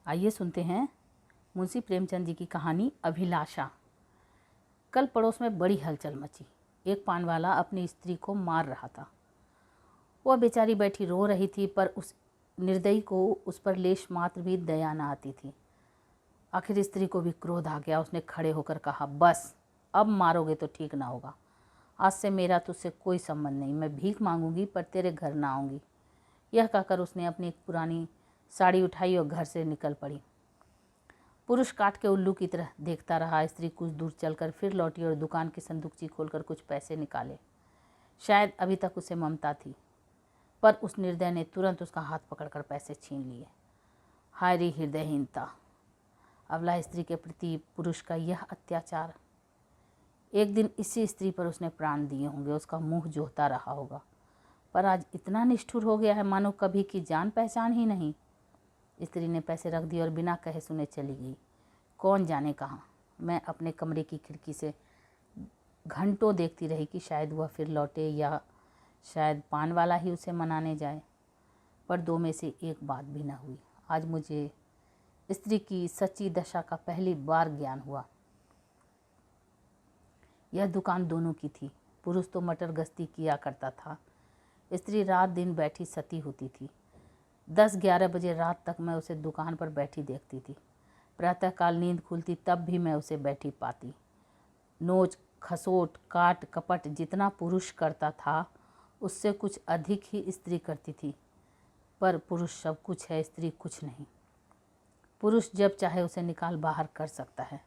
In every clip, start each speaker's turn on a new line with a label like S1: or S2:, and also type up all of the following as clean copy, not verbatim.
S1: आइए सुनते हैं मुंशी प्रेमचंद जी की कहानी अभिलाषा। कल पड़ोस में बड़ी हलचल मची। एक पान वाला अपनी स्त्री को मार रहा था। वह बेचारी बैठी रो रही थी, पर उस निर्दयी को उस पर लेश मात्र भी दया न आती थी। आखिर स्त्री को भी क्रोध आ गया। उसने खड़े होकर कहा, बस अब मारोगे तो ठीक ना होगा। आज से मेरा तुझसे कोई संबंध नहीं। मैं भीख मांगूंगी पर तेरे घर ना आऊँगी। यह कहकर उसने अपनी एक पुरानी साड़ी उठाई और घर से निकल पड़ी। पुरुष काट के उल्लू की तरह देखता रहा। स्त्री कुछ दूर चलकर फिर लौटी और दुकान की संदूकची खोलकर कुछ पैसे निकाले। शायद अभी तक उसे ममता थी, पर उस निर्दय ने तुरंत उसका हाथ पकड़कर पैसे छीन लिए। हाय रे हृदयहीनता! अबला स्त्री के प्रति पुरुष का यह अत्याचार। एक दिन इसी स्त्री पर उसने प्राण दिए होंगे, उसका मुंह जोहता रहा होगा, पर आज इतना निष्ठुर हो गया है मानो कभी की जान पहचान ही नहीं। स्त्री ने पैसे रख दिए और बिना कहे सुने चली गई। कौन जाने कहाँ। मैं अपने कमरे की खिड़की से घंटों देखती रही कि शायद वह फिर लौटे या शायद पान वाला ही उसे मनाने जाए, पर दो में से एक बात भी न हुई। आज मुझे स्त्री की सच्ची दशा का पहली बार ज्ञान हुआ। यह दुकान दोनों की थी। पुरुष तो मटर गश्ती किया करता था, स्त्री रात दिन बैठी सती होती थी। 10-11 बजे रात तक मैं उसे दुकान पर बैठी देखती थी। प्रातःकाल नींद खुलती तब भी मैं उसे बैठी पाती। नोच खसोट काट कपट जितना पुरुष करता था, उससे कुछ अधिक ही स्त्री करती थी। पर पुरुष सब कुछ है, स्त्री कुछ नहीं। पुरुष जब चाहे उसे निकाल बाहर कर सकता है।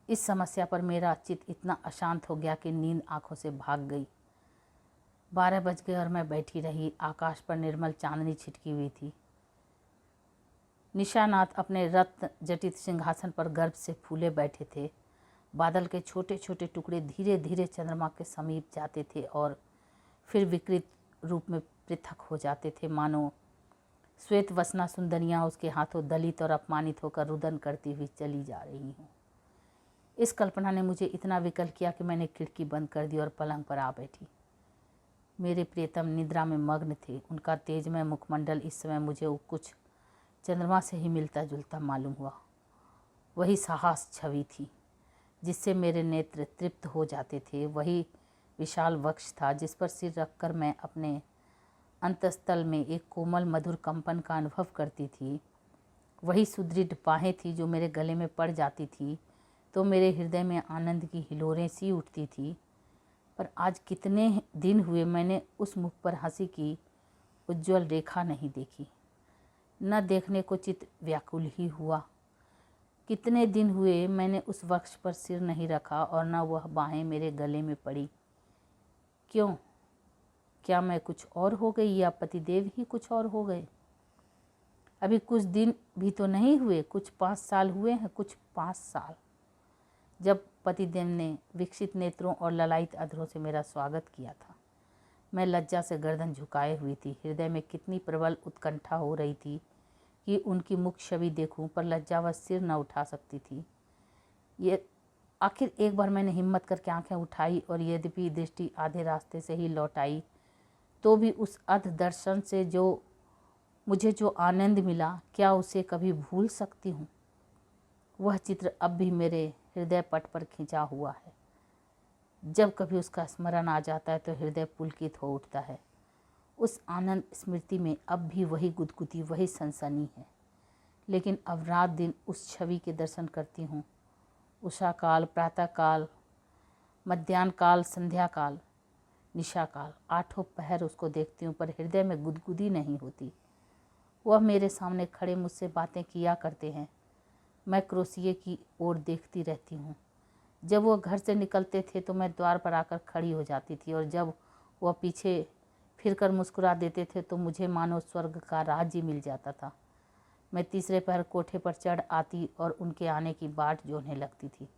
S1: इस समस्या पर मेरा चित्त इतना अशांत हो गया कि नींद आंखों से भाग गई। 12 बज गए और मैं बैठी रही। आकाश पर निर्मल चांदनी छिटकी हुई थी। निशानाथ अपने रत्न जटित सिंहासन पर गर्व से फूले बैठे थे। बादल के छोटे छोटे टुकड़े धीरे धीरे चंद्रमा के समीप जाते थे और फिर विकृत रूप में पृथक हो जाते थे, मानो श्वेत वसना सुंदरियाँ उसके हाथों दलित और अपमानित होकर रुदन करती हुई चली जा रही हूँ। इस कल्पना ने मुझे इतना विकल किया कि मैंने खिड़की बंद कर दी और पलंग पर आ बैठी। मेरे प्रियतम निद्रा में मग्न थे। उनका तेजमय मुखमंडल इस समय मुझे कुछ चंद्रमा से ही मिलता जुलता मालूम हुआ। वही साहस छवि थी जिससे मेरे नेत्र तृप्त हो जाते थे। वही विशाल वक्ष था जिस पर सिर रखकर मैं अपने अंतस्तल में एक कोमल मधुर कंपन का अनुभव करती थी। वही सुदृढ़ बाहें थी जो मेरे गले में पड़ जाती थी तो मेरे हृदय में आनंद की हिलोरें सी उठती थी। पर आज कितने दिन हुए मैंने उस मुख पर हंसी की उज्ज्वल रेखा नहीं देखी। न देखने को चित्त व्याकुल ही हुआ। कितने दिन हुए मैंने उस वक्ष पर सिर नहीं रखा और न वह बाहें मेरे गले में पड़ी। क्यों? क्या मैं कुछ और हो गई या पतिदेव ही कुछ और हो गए? अभी कुछ दिन भी तो नहीं हुए, कुछ 5 साल हुए हैं, कुछ 5 साल जब पतिदेव ने विकसित नेत्रों और ललायित अधरों से मेरा स्वागत किया था। मैं लज्जा से गर्दन झुकाए हुई थी। हृदय में कितनी प्रबल उत्कंठा हो रही थी कि उनकी मुख छवि देखूं, पर लज्जावश सिर न उठा सकती थी। ये आखिर एक बार मैंने हिम्मत करके आंखें उठाई और यद्यपि दृष्टि आधे रास्ते से ही लौट आई तो भी उस अध दर्शन से मुझे जो आनंद मिला, क्या उसे कभी भूल सकती हूँ? वह चित्र अब भी मेरे हृदय पट पर खिंचा हुआ है। जब कभी उसका स्मरण आ जाता है तो हृदय पुलकित हो उठता है। उस आनंद स्मृति में अब भी वही गुदगुदी, वही सनसनी है। लेकिन अब रात दिन उस छवि के दर्शन करती हूँ। उषा काल, प्रातः काल, मध्याह्न काल, संध्या काल, निशा काल, 8 पहर उसको देखती हूँ, पर हृदय में गुदगुदी नहीं होती। वह मेरे सामने खड़े मुझसे बातें किया करते हैं। मैं क्रोशिये की ओर देखती रहती हूँ। जब वह घर से निकलते थे तो मैं द्वार पर आकर खड़ी हो जाती थी और जब वह पीछे फिरकर मुस्कुरा देते थे तो मुझे मानो स्वर्ग का राज्य मिल जाता था। मैं तीसरे पहर कोठे पर चढ़ आती और उनके आने की बाट जोहने लगती थी।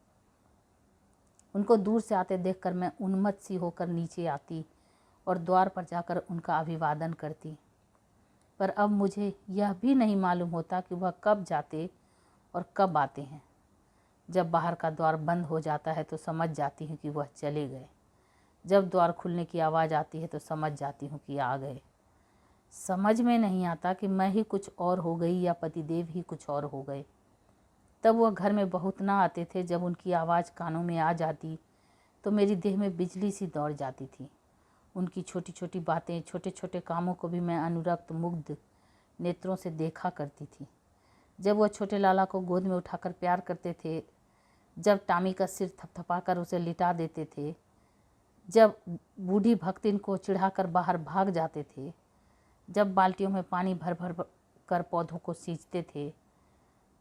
S1: उनको दूर से आते देखकर मैं उन्मत्त सी होकर नीचे आती और द्वार पर जाकर उनका अभिवादन करती। पर अब मुझे यह भी नहीं मालूम होता कि वह कब जाते और कब आते हैं। जब बाहर का द्वार बंद हो जाता है तो समझ जाती हूँ कि वह चले गए। जब द्वार खुलने की आवाज़ आती है तो समझ जाती हूँ कि आ गए। समझ में नहीं आता कि मैं ही कुछ और हो गई या पतिदेव ही कुछ और हो गए। तब वह घर में बहुत ना आते थे। जब उनकी आवाज़ कानों में आ जाती तो मेरी देह में बिजली सी दौड़ जाती थी। उनकी छोटी छोटी बातें, छोटे छोटे कामों को भी मैं अनुरक्त मुग्ध नेत्रों से देखा करती थी। जब वह छोटे लाला को गोद में उठाकर प्यार करते थे, जब टामी का सिर थपथपाकर उसे लिटा देते थे, जब बूढ़ी भक्तिन को चिढ़ाकर बाहर भाग जाते थे, जब बाल्टियों में पानी भर भर कर पौधों को सींचते थे,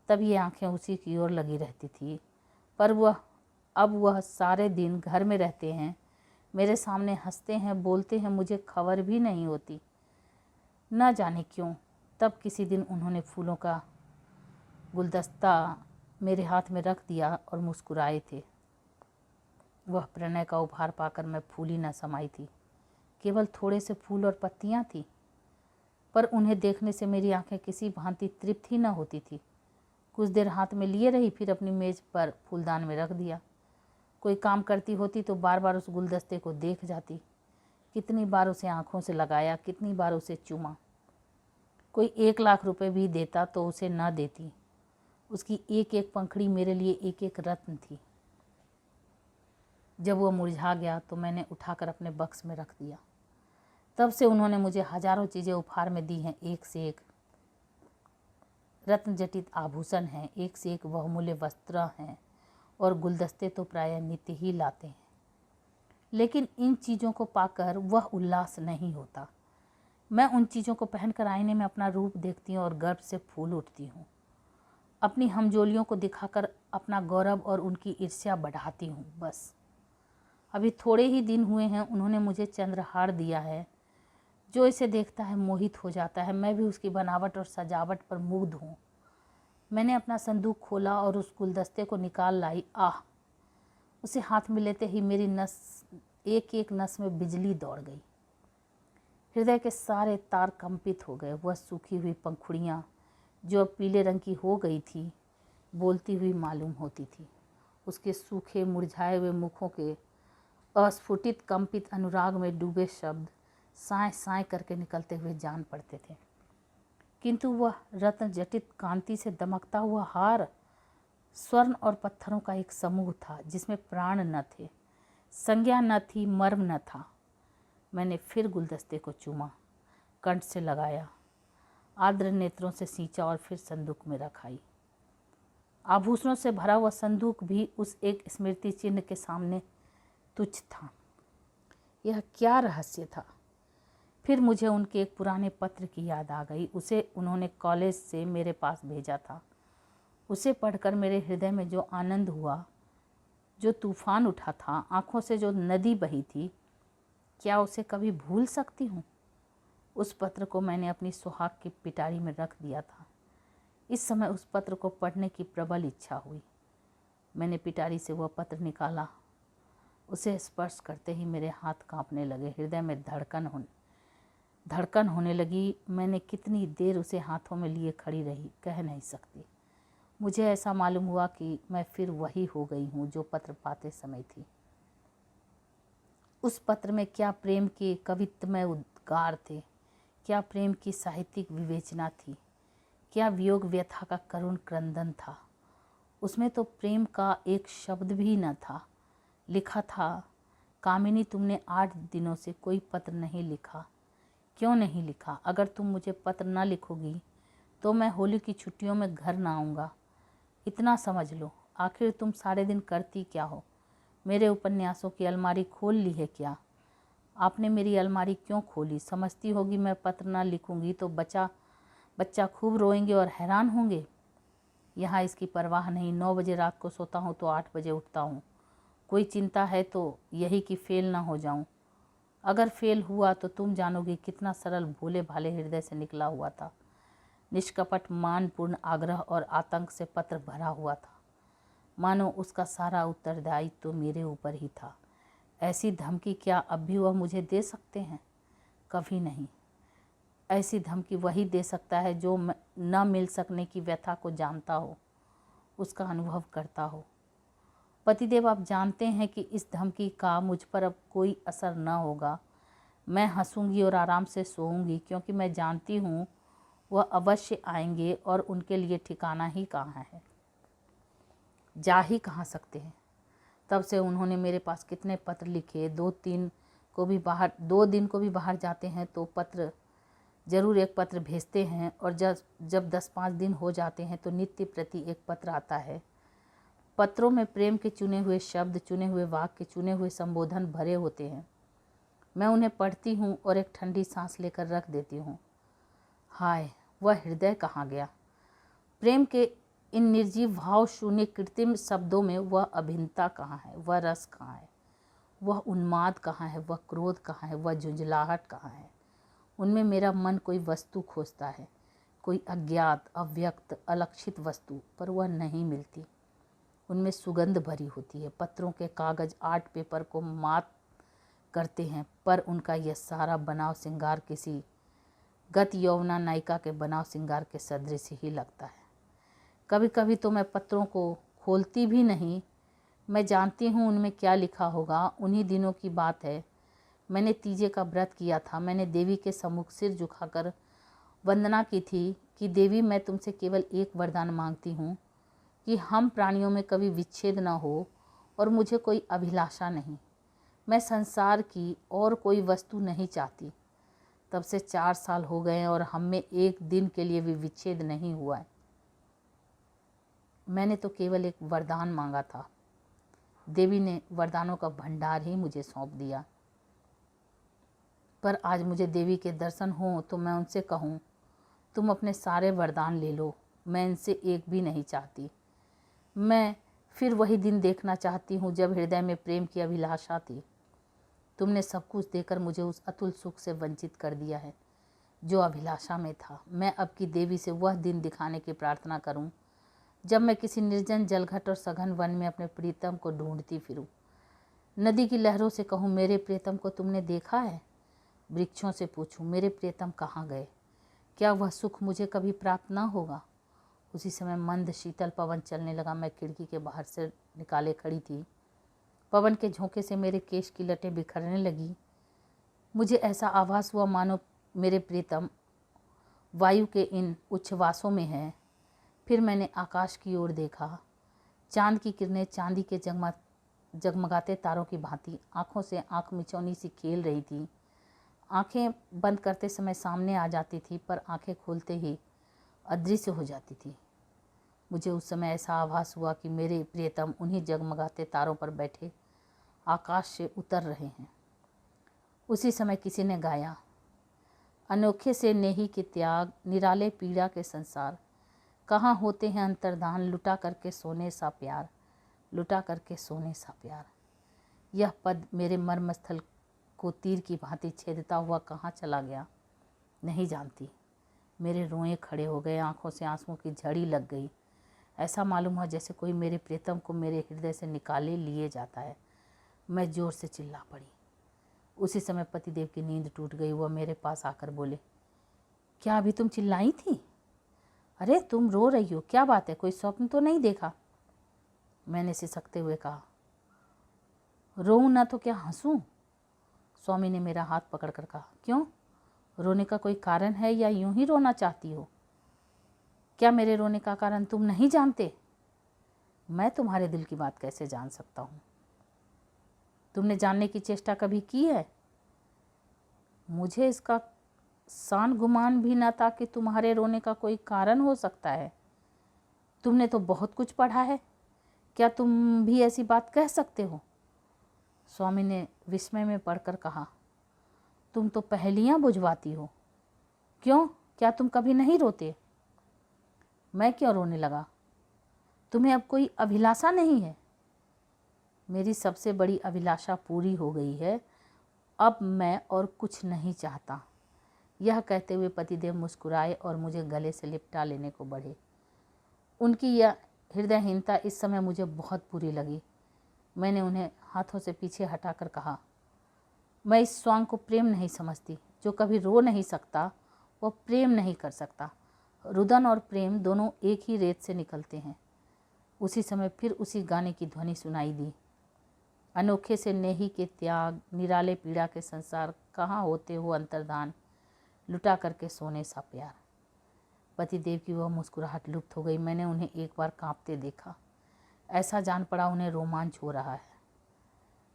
S1: तब ये आंखें उसी की ओर लगी रहती थी। पर अब वह सारे दिन घर में रहते हैं, मेरे सामने हंसते हैं, बोलते हैं, मुझे खबर भी नहीं होती। न जाने क्यों तब किसी दिन उन्होंने फूलों का गुलदस्ता मेरे हाथ में रख दिया और मुस्कुराए थे। वह प्रणय का उपहार पाकर मैं फूली न समाई थी। केवल थोड़े से फूल और पत्तियां थी, पर उन्हें देखने से मेरी आंखें किसी भांति तृप्त ही न होती थी। कुछ देर हाथ में लिए रही, फिर अपनी मेज पर फूलदान में रख दिया। कोई काम करती होती तो बार बार उस गुलदस्ते को देख जाती। कितनी बार उसे आंखों से लगाया, कितनी बार उसे चूमा। कोई 1 लाख रुपए भी देता तो उसे न देती। उसकी एक एक पंखड़ी मेरे लिए एक एक रत्न थी। जब वह मुरझा गया तो मैंने उठाकर अपने बक्स में रख दिया। तब से उन्होंने मुझे हजारों चीज़ें उपहार में दी हैं। एक से एक रत्न जटित आभूषण हैं, एक से एक बहुमूल्य वस्त्र हैं, और गुलदस्ते तो प्रायः नित्य ही लाते हैं। लेकिन इन चीज़ों को पाकर वह उल्लास नहीं होता। मैं उन चीज़ों को पहनकर आईने में अपना रूप देखती हूँ और गर्व से फूल उठती हूँ। अपनी हमजोलियों को दिखाकर अपना गौरव और उनकी ईर्ष्या बढ़ाती हूँ। बस अभी थोड़े ही दिन हुए हैं उन्होंने मुझे चंद्रहार दिया है। जो इसे देखता है मोहित हो जाता है। मैं भी उसकी बनावट और सजावट पर मुग्ध हूँ। मैंने अपना संदूक खोला और उस गुलदस्ते को निकाल लाई। आह! उसे हाथ में लेते ही मेरी एक एक नस में बिजली दौड़ गई। हृदय के सारे तार कंपित हो गए। वह सूखी हुई पंखुड़ियाँ जो अब पीले रंग की हो गई थी, बोलती हुई मालूम होती थी। उसके सूखे मुरझाए हुए मुखों के अस्फुटित कंपित अनुराग में डूबे शब्द साए साए करके निकलते हुए जान पड़ते थे। किंतु वह रत्न जटित कांति से दमकता हुआ हार स्वर्ण और पत्थरों का एक समूह था, जिसमें प्राण न थे, संज्ञा न थी, मर्म न था। मैंने फिर गुलदस्ते को चूमा, कंठ से लगाया, आर्द्र नेत्रों से सींचा और फिर संदूक में रखाई। आभूषणों से भरा हुआ संदूक भी उस एक स्मृति चिन्ह के सामने तुच्छ था। यह क्या रहस्य था? फिर मुझे उनके एक पुराने पत्र की याद आ गई। उसे उन्होंने कॉलेज से मेरे पास भेजा था। उसे पढ़कर मेरे हृदय में जो आनंद हुआ, जो तूफान उठा था, आंखों से जो नदी बही थी, क्या उसे कभी भूल सकती हूँ? उस पत्र को मैंने अपनी सुहाग की पिटारी में रख दिया था। इस समय उस पत्र को पढ़ने की प्रबल इच्छा हुई। मैंने पिटारी से वह पत्र निकाला। उसे स्पर्श करते ही मेरे हाथ कांपने लगे, हृदय में धड़कन होने लगी। मैंने कितनी देर उसे हाथों में लिए खड़ी रही, कह नहीं सकती। मुझे ऐसा मालूम हुआ कि मैं फिर वही हो गई हूँ जो पत्र पाते समय थी। उस पत्र में क्या प्रेम के कवित्वमय उद्गार थे, क्या प्रेम की साहित्यिक विवेचना थी, क्या वियोग व्यथा का करुण क्रंदन था। उसमें तो प्रेम का एक शब्द भी न था। लिखा था, कामिनी तुमने 8 दिनों से कोई पत्र नहीं लिखा। क्यों नहीं लिखा? अगर तुम मुझे पत्र न लिखोगी तो मैं होली की छुट्टियों में घर ना आऊँगा। इतना समझ लो। आखिर तुम सारे दिन करती क्या हो? मेरे उपन्यासों की अलमारी खोल ली है क्या? आपने मेरी अलमारी क्यों खोली? समझती होगी मैं पत्र ना लिखूंगी तो बच्चा खूब रोएंगे और हैरान होंगे। यहाँ इसकी परवाह नहीं। 9 बजे रात को सोता हूँ तो 8 बजे उठता हूँ। कोई चिंता है तो यही कि फेल ना हो जाऊँ। अगर फेल हुआ तो तुम जानोगी कितना सरल भोले भाले हृदय से निकला हुआ था। निष्कपट मानपूर्ण आग्रह और आतंक से पत्र भरा हुआ था। मानो उसका सारा उत्तरदायित्व तो मेरे ऊपर ही था। ऐसी धमकी क्या अब भी वह मुझे दे सकते हैं? कभी नहीं। ऐसी धमकी वही दे सकता है जो न मिल सकने की व्यथा को जानता हो, उसका अनुभव करता हो। पतिदेव, आप जानते हैं कि इस धमकी का मुझ पर अब कोई असर न होगा। मैं हंसूंगी और आराम से सोऊंगी, क्योंकि मैं जानती हूँ वह अवश्य आएंगे और उनके लिए ठिकाना ही कहाँ है, जा ही कहाँ सकते हैं। तब से उन्होंने मेरे पास कितने पत्र लिखे। 2 दिन को भी बाहर जाते हैं तो पत्र ज़रूर एक पत्र भेजते हैं, और जब 10-5 दिन हो जाते हैं तो नित्य प्रति एक पत्र आता है। पत्रों में प्रेम के चुने हुए शब्द, चुने हुए वाक्य, चुने हुए संबोधन भरे होते हैं। मैं उन्हें पढ़ती हूँ और एक ठंडी सांस लेकर रख देती हूँ। हाय, वह हृदय कहाँ गया? प्रेम के इन निर्जीव भाव शून्य कृत्रिम शब्दों में वह अभिन्नता कहाँ है? वह रस कहाँ है? वह उन्माद कहाँ है? वह क्रोध कहाँ है? वह झुंझलाहट कहाँ है? उनमें मेरा मन कोई वस्तु खोजता है, कोई अज्ञात, अव्यक्त, अलक्षित वस्तु, पर वह नहीं मिलती। उनमें सुगंध भरी होती है। पत्रों के कागज आर्ट पेपर को मात करते हैं, पर उनका यह सारा बनाव श्रृंगार किसी गत यौवना नायिका के बनाव श्रृंगार के सदृश ही लगता है। कभी कभी तो मैं पत्रों को खोलती भी नहीं। मैं जानती हूँ उनमें क्या लिखा होगा। उन्हीं दिनों की बात है, मैंने तीजे का व्रत किया था। मैंने देवी के सम्मुख सिर झुकाकर वंदना की थी कि देवी, मैं तुमसे केवल एक वरदान मांगती हूँ कि हम प्राणियों में कभी विच्छेद न हो, और मुझे कोई अभिलाषा नहीं। मैं संसार की और कोई वस्तु नहीं चाहती। तब से 4 साल हो गए और हम में एक दिन के लिए भी विच्छेद नहीं हुआ है। मैंने तो केवल एक वरदान मांगा था। देवी ने वरदानों का भंडार ही मुझे सौंप दिया। पर आज मुझे देवी के दर्शन हो तो मैं उनसे कहूँ, तुम अपने सारे वरदान ले लो, मैं इनसे एक भी नहीं चाहती। मैं फिर वही दिन देखना चाहती हूँ जब हृदय में प्रेम की अभिलाषा थी। तुमने सब कुछ देकर मुझे उस अतुल सुख से वंचित कर दिया है जो अभिलाषा में था। मैं अब की देवी से वह दिन दिखाने की प्रार्थना करूं जब मैं किसी निर्जन जलघट और सघन वन में अपने प्रीतम को ढूंढती फिरूं। नदी की लहरों से कहूं, मेरे प्रीतम को तुमने देखा है? वृक्षों से पूछूं, मेरे प्रीतम कहाँ गए? क्या वह सुख मुझे कभी प्राप्त ना होगा? उसी समय मंद शीतल पवन चलने लगा। मैं खिड़की के बाहर से निकाले खड़ी थी। पवन के झोंके से मेरे केश की लटें बिखरने लगी। मुझे ऐसा आभास हुआ मानो मेरे प्रीतम वायु के इन उच्छ्वासों में है। फिर मैंने आकाश की ओर देखा। चांद की किरणें चांदी के जगमगाते तारों की भांति आंखों से आंख मिचौनी सी खेल रही थी। आंखें बंद करते समय सामने आ जाती थी, पर आंखें खोलते ही अदृश्य हो जाती थी। मुझे उस समय ऐसा आभास हुआ कि मेरे प्रियतम उन्हीं जगमगाते तारों पर बैठे आकाश से उतर रहे हैं। उसी समय किसी ने गाया, अनोखे से नेही के त्याग, निराले पीड़ा के संसार, कहाँ होते हैं अंतर्धान, लुटा करके सोने सा प्यार, लुटा करके सोने सा प्यार। यह पद मेरे मर्मस्थल को तीर की भांति छेदता हुआ कहाँ चला गया नहीं जानती। मेरे रोए खड़े हो गए, आंखों से आंसुओं की झड़ी लग गई। ऐसा मालूम हुआ जैसे कोई मेरे प्रीतम को मेरे हृदय से निकाले लिए जाता है। मैं जोर से चिल्ला पड़ी। उसी समय पतिदेव की नींद टूट गई। वह मेरे पास आकर बोले, क्या अभी तुम चिल्लाई थी? अरे तुम रो रही हो, क्या बात है? कोई स्वप्न तो नहीं देखा? मैंने सिसकते हुए कहा, रोऊं ना तो क्या हंसूं? स्वामी ने मेरा हाथ पकड़कर कहा, क्यों, रोने का कोई कारण है या यूं ही रोना चाहती हो? क्या मेरे रोने का कारण तुम नहीं जानते? मैं तुम्हारे दिल की बात कैसे जान सकता हूँ? तुमने जानने की चेष्टा कभी की है? मुझे इसका सान गुमान भी न था कि तुम्हारे रोने का कोई कारण हो सकता है। तुमने तो बहुत कुछ पढ़ा है, क्या तुम भी ऐसी बात कह सकते हो? स्वामी ने विस्मय में पढ़कर कहा, तुम तो पहेलियां बुझवाती हो। क्यों, क्या तुम कभी नहीं रोते? मैं क्यों रोने लगा? तुम्हें अब कोई अभिलाषा नहीं है? मेरी सबसे बड़ी अभिलाषा पूरी हो गई है। अब मैं और कुछ नहीं चाहता। यह कहते हुए पतिदेव मुस्कुराए और मुझे गले से लिपटा लेने को बढ़े। उनकी यह हृदयहीनता इस समय मुझे बहुत बुरी लगी। मैंने उन्हें हाथों से पीछे हटाकर कहा, मैं इस स्वांग को प्रेम नहीं समझती। जो कभी रो नहीं सकता वह प्रेम नहीं कर सकता। रुदन और प्रेम दोनों एक ही रेत से निकलते हैं। उसी समय फिर उसी गाने की ध्वनि सुनाई दी। अनोखे से नेही के त्याग, निराले पीड़ा के संसार, कहाँ होते हो अंतर्धान, लुटा करके सोने सा प्यार। पतिदेव की वह मुस्कुराहट लुप्त हो गई। मैंने उन्हें एक बार कांपते देखा। ऐसा जान पड़ा उन्हें रोमांच हो रहा है।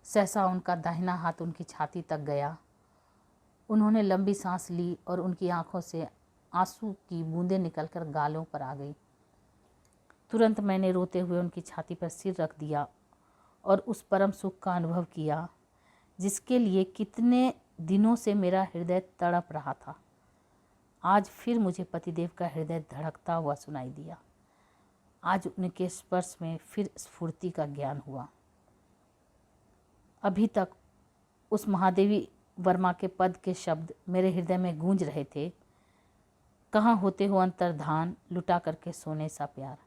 S1: सहसा उनका दाहिना हाथ उनकी छाती तक गया। उन्होंने लंबी सांस ली और उनकी आंखों से आंसू की बूंदें निकलकर गालों पर आ गई। तुरंत मैंने रोते हुए उनकी छाती पर सिर रख दिया और उस परम सुख का अनुभव किया जिसके लिए कितने दिनों से मेरा हृदय तड़प रहा था। आज फिर मुझे पतिदेव का हृदय धड़कता हुआ सुनाई दिया। आज उनके स्पर्श में फिर स्फूर्ति का ज्ञान हुआ। अभी तक उस महादेवी वर्मा के पद के शब्द मेरे हृदय में गूंज रहे थे। कहाँ होते हो अंतर्धान, लुटा करके सोने सा प्यार।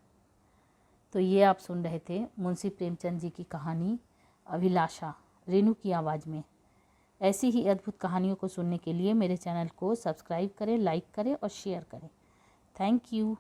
S1: तो ये आप सुन रहे थे मुंशी प्रेमचंद जी की कहानी अभिलाषा, रेणु की आवाज़ में। ऐसी ही अद्भुत कहानियों को सुनने के लिए मेरे चैनल को सब्सक्राइब करें, लाइक करें और शेयर करें। Thank you.